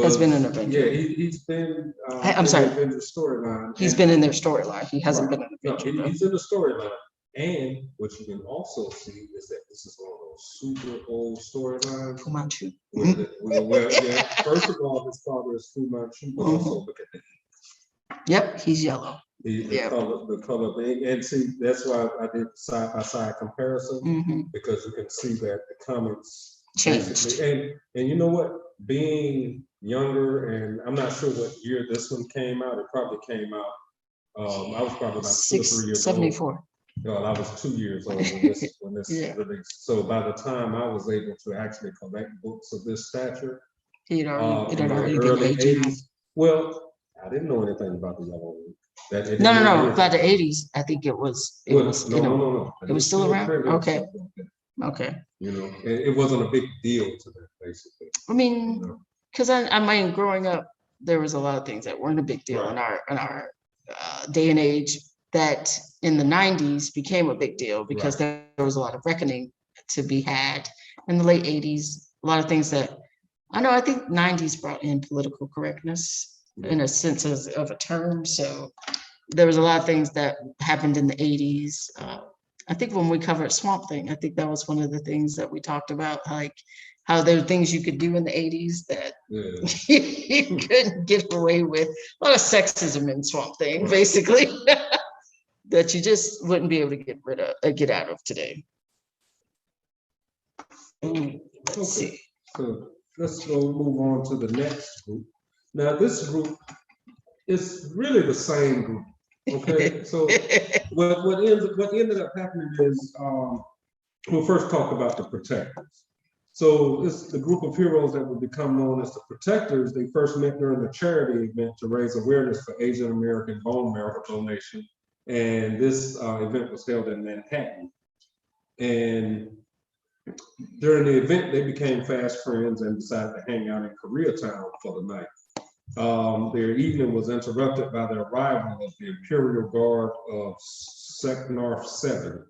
has been an Avenger. Yeah, he's been. I'm sorry. In the Avenger storyline. He's been in their storyline. He hasn't been an Avenger. No, he's in the storyline. And what you can also see is that this is one of those super old storylines. Fu Manchu. Well, yeah. First of all, his father is Fu Manchu, but also look at that. Yep, he's yellow. The color thing, and see, that's why I did side by side comparison, because you can see that the comics changed. And you know what? Being younger, and I'm not sure what year this one came out. It probably came out. I was probably about 2 or 3 years 74. old. No, I was 2 years old when this released. So by the time I was able to actually collect books of this stature, it already in the early 80s. Well, I didn't know anything about the Yellow Room. No. By the 80s, I think it was. No. It was still around. Okay. Okay. You know, it wasn't a big deal to them, basically. I mean, because I mean, growing up, there was a lot of things that weren't a big deal in our day and age that in the 90s became a big deal because there was a lot of reckoning to be had. In the late 80s, a lot of things that I think 90s brought in political correctness in a sense of a term. So there was a lot of things that happened in the 80s. I think when we covered Swamp Thing, I think that was one of the things that we talked about, like how there were things you could do in the 80s that you couldn't get away with. A lot of sexism in Swamp Thing, basically, that you just wouldn't be able to get out of today. Let's see. So let's go move on to the next group. Now, this group is really the same group. Okay, so what ended up happening is we'll first talk about the Protectors. So it's the group of heroes that would become known as the Protectors. They first met during a charity event to raise awareness for Asian American bone marrow donation, and this event was held in Manhattan. And during the event, they became fast friends and decided to hang out in Koreatown for the night. Their evening was interrupted by the arrival of the Imperial Guard of Seknarf 7,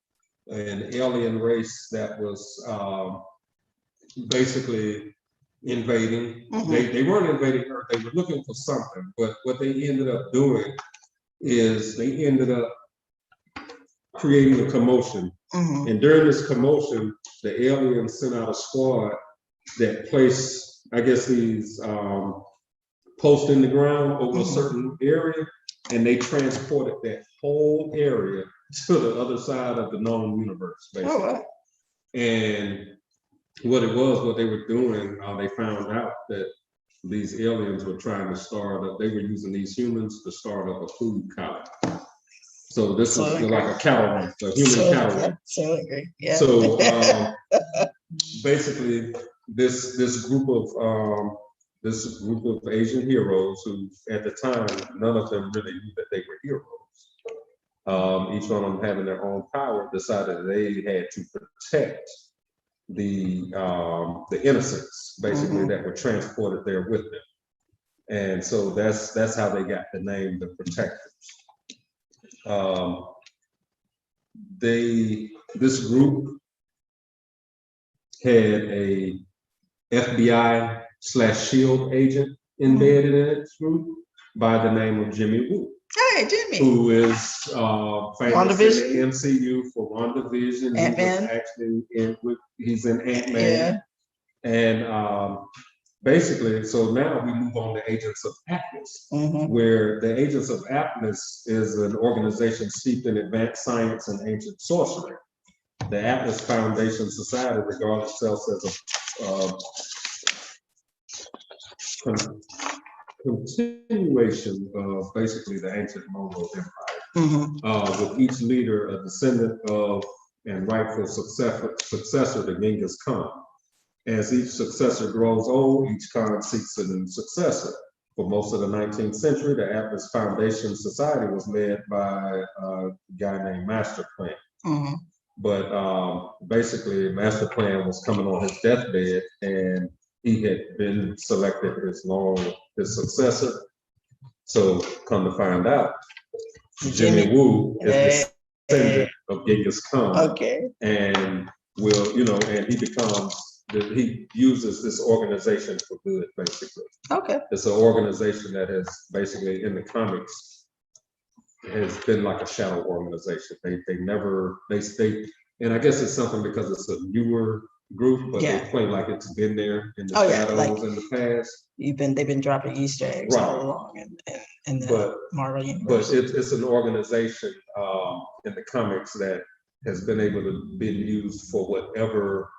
an alien race that was basically invading. They weren't invading Earth, they were looking for something, but what they ended up doing is they ended up creating a commotion. And during this commotion, the aliens sent out a squad that placed, I guess, these post in the ground over a certain area, and they transported that whole area to the other side of the known universe, basically. And what they were doing, they found out that these aliens were trying to they were using these humans to start up a food colony. So this was like a cattle ranch, a human cattle ranch. So basically, this group of Asian heroes, who at the time none of them really knew that they were heroes. Each one of them having their own power, decided they had to protect the innocents, basically, that were transported there with them. And so that's how they got the name the Protectors. This group had a FBI/SHIELD agent embedded in its group by the name of Jimmy Woo. Hey, Jimmy. Who is famous in the MCU for WandaVision. He's in Ant-Man. And basically, so now we move on to Agents of Atlas, where the Agents of Atlas is an organization steeped in advanced science and ancient sorcery. The Atlas Foundation Society regards itself as a continuation of basically the ancient Mongol Empire, with each leader a descendant of and rightful successor to Genghis Khan. As each successor grows old, each Khan seeks a new successor. For most of the 19th century, the Atlas Foundation Society was led by a guy named Master Plan. But basically, Master Plan was coming on his deathbed, and he had been selected his successor. So come to find out, Jimmy Woo is the descendant of Genghis Khan. And and he becomes he uses this organization for good, basically. Okay. It's an organization that has basically in the comics has been like a shadow organization. They never they and I guess it's something because it's a newer group, but they play like it's been there in the shadows in the past. They've been dropping Easter eggs all along in the Marvel universe. But it's an organization in the comics that has been able to be used for whatever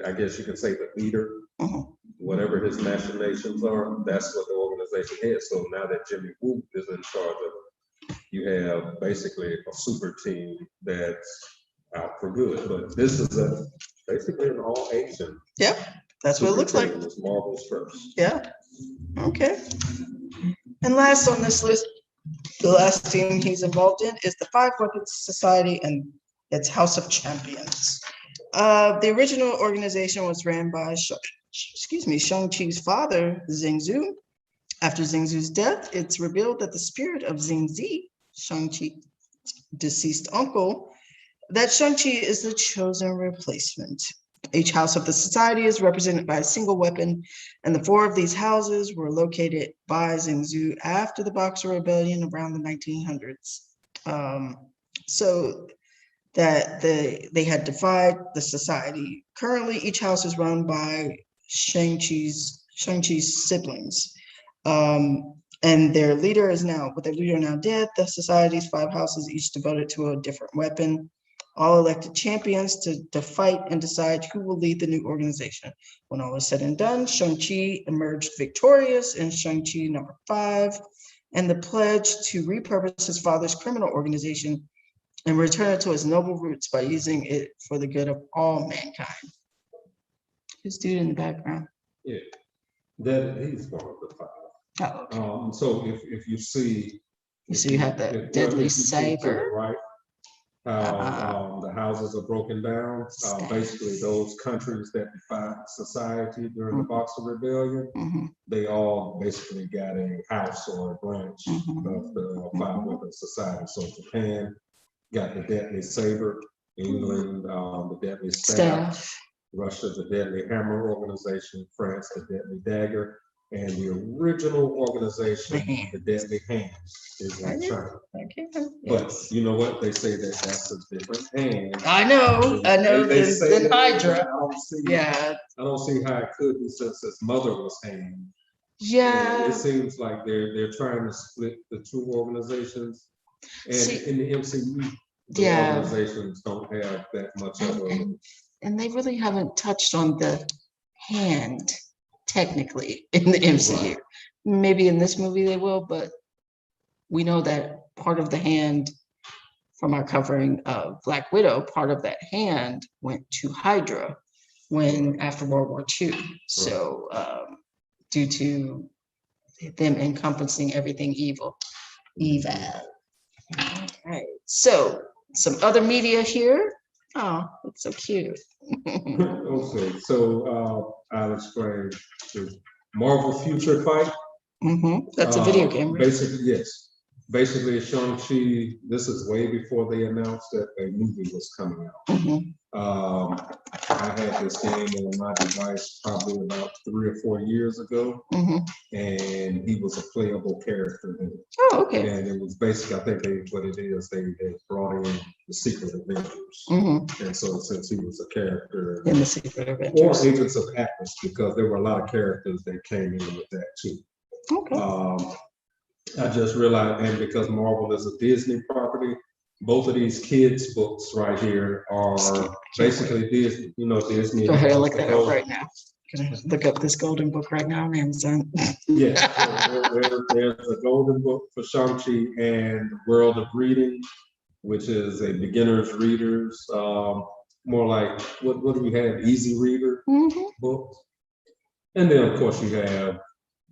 I guess you can say the leader, whatever his machinations are, that's what the organization is. So now that Jimmy Woo is in charge of it, you have basically a super team that's out for good. But this is basically an all Asian. Yep, that's what it looks like. It's Marvel's first. Yeah. Okay. And last on this list, the last team he's involved in is the Five Weapons Society and its House of Champions. The original organization was ran by Shang-Chi's father, Zhengzhou. After Zhengzhou's death, it's revealed that the spirit of Zhengzi, Shang-Chi's deceased uncle, that Shang-Chi is the chosen replacement. Each house of the society is represented by a single weapon, and the 4 of these houses were located by Zhengzhou after the Boxer Rebellion around the 1900s. So that they had defied the society. Currently, each house is run by Shang-Chi's siblings. And their leader is now dead. The society's 5 houses, each devoted to a different weapon, all elected champions to fight and decide who will lead the new organization. When all is said and done, Shang-Chi emerged victorious in Shang-Chi number 5, and the pledge to repurpose his father's criminal organization and return it to its noble roots by using it for the good of all mankind. Who's dude in the background? Yeah, that he's one of the 5. Oh, okay. So if you see, you have the deadly saber, right? How the houses are broken down. Basically, those countries that defied society during the Boxer Rebellion, they all basically got a house or a branch of the 5 Weapons Society. So Japan got the deadly saber, England the deadly staff, Russia the deadly hammer organization, France the deadly dagger, and the original organization, the deadly hand, is in China. But you know what? They say that that's a different hand. I know. They say than Hydra. I don't see how it could be since his mother was hand. Yeah. And it seems like they're trying to split the 2 organizations. And in the MCU, the organizations don't have that much of a. And they really haven't touched on the hand technically in the MCU. Right. Maybe in this movie they will, but we know that part of the hand from our covering of Black Widow, part of that hand went to Hydra after World War II. So due to them encompassing everything evil. All right. So some other media here. Oh, that's so cute. Okay, so I'll explain the Marvel Future Fight. That's a video game, right? Basically, yes. Basically, Shang-Chi, this is way before they announced that a movie was coming out. I had this game on my device probably about 3 or 4 years ago, and he was a playable character in it. Oh, okay. And it was basically, I think they brought in the Secret Avengers. And so since he was a character in the Secret Avengers. Or Agents of Atlas, because there were a lot of characters that came in with that too. Okay. I just realized, and because Marvel is a Disney property, both of these kids' books right here are basically Disney. You know, Disney. Go ahead and look that up right now. Gonna look up this golden book right now on Amazon. Yes, there's a golden book for Shang-Chi and World of Reading, which is a beginner's readers, more like what do we have? Easy reader books. And then of course you have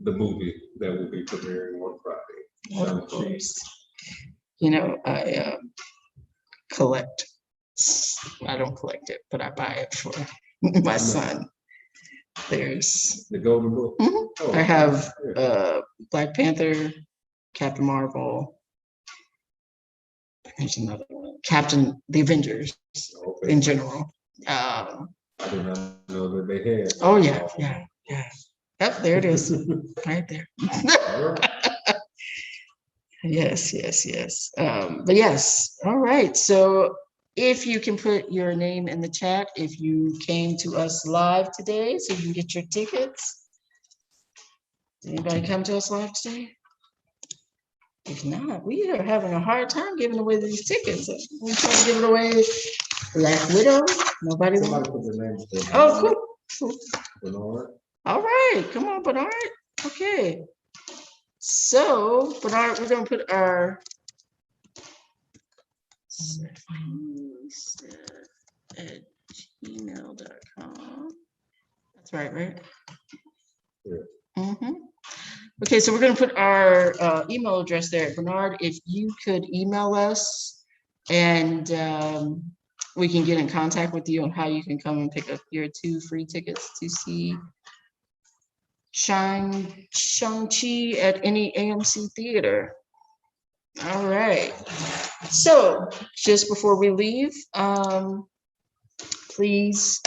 the movie that will be premiering on Friday. Of course. You know, I collect. I don't collect it, but I buy it for my son. There's the golden book. Oh, I have Black Panther, Captain Marvel. There's another one. The Avengers in general. I did not know that they had. Oh, yeah, yeah, yeah. Yep, there it is, right there. Yes, yes, yes. But yes, all right. So if you can put your name in the chat, if you came to us live today, so you can get your tickets. Anybody come to us live today? If not, we are having a hard time giving away these tickets. We try to give it away. Black Widow. Nobody Somebody wants. put their names there. Oh, cool. Bernard. All right, come on, Bernard. Okay. So, Bernard, we're gonna put our at gmail.com. That's right? Yeah. Mm-hmm. Okay, so we're gonna put our email address there. Bernard, if you could email us and we can get in contact with you on how you can come and pick up your 2 free tickets to see Shang-Chi at any AMC theater. All right. So just before we leave, please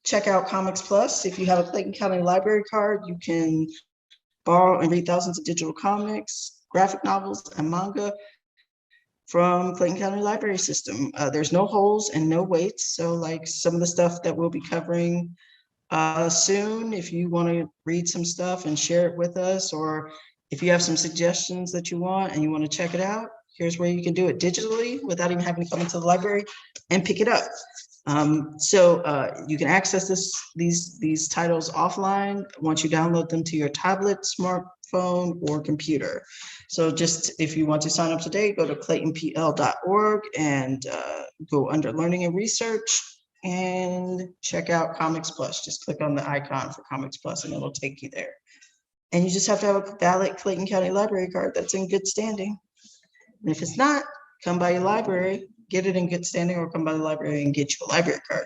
check out Comics Plus. If you have a Clayton County Library card, you can borrow and read thousands of digital comics, graphic novels, and manga from Clayton County Library System. There's no holes and no waits. So like some of the stuff that we'll be covering soon, if you want to read some stuff and share it with us, or if you have some suggestions that you want and you want to check it out, here's where you can do it digitally without even having to come into the library and pick it up. So you can access these titles offline once you download them to your tablet, smartphone, or computer. So just if you want to sign up today, go to claytonpl.org and go under Learning and Research and check out Comics Plus. Just click on the icon for Comics Plus and it'll take you there. And you just have to have a valid Clayton County Library card that's in good standing. And if it's not, come by your library, get it in good standing, or come by the library and get you a library card.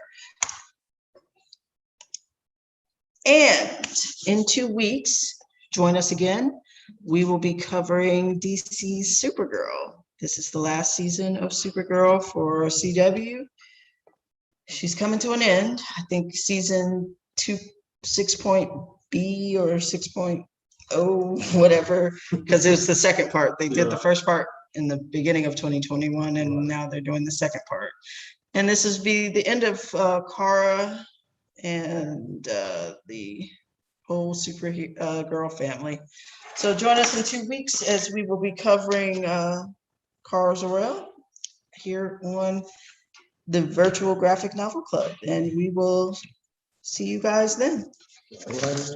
And in 2 weeks, join us again. We will be covering DC's Supergirl. This is the last season of Supergirl for CW. She's coming to an end. I think season 2, 6.B or 6.0, whatever, because it was the second part. They did the first part in the beginning of 2021, and now they're doing the second part. And this is be the end of Kara and the whole Supergirl family. So join us in 2 weeks as we will be covering Kara Zor-El here on the Virtual Graphic Novel Club, and we will see you guys then. All right.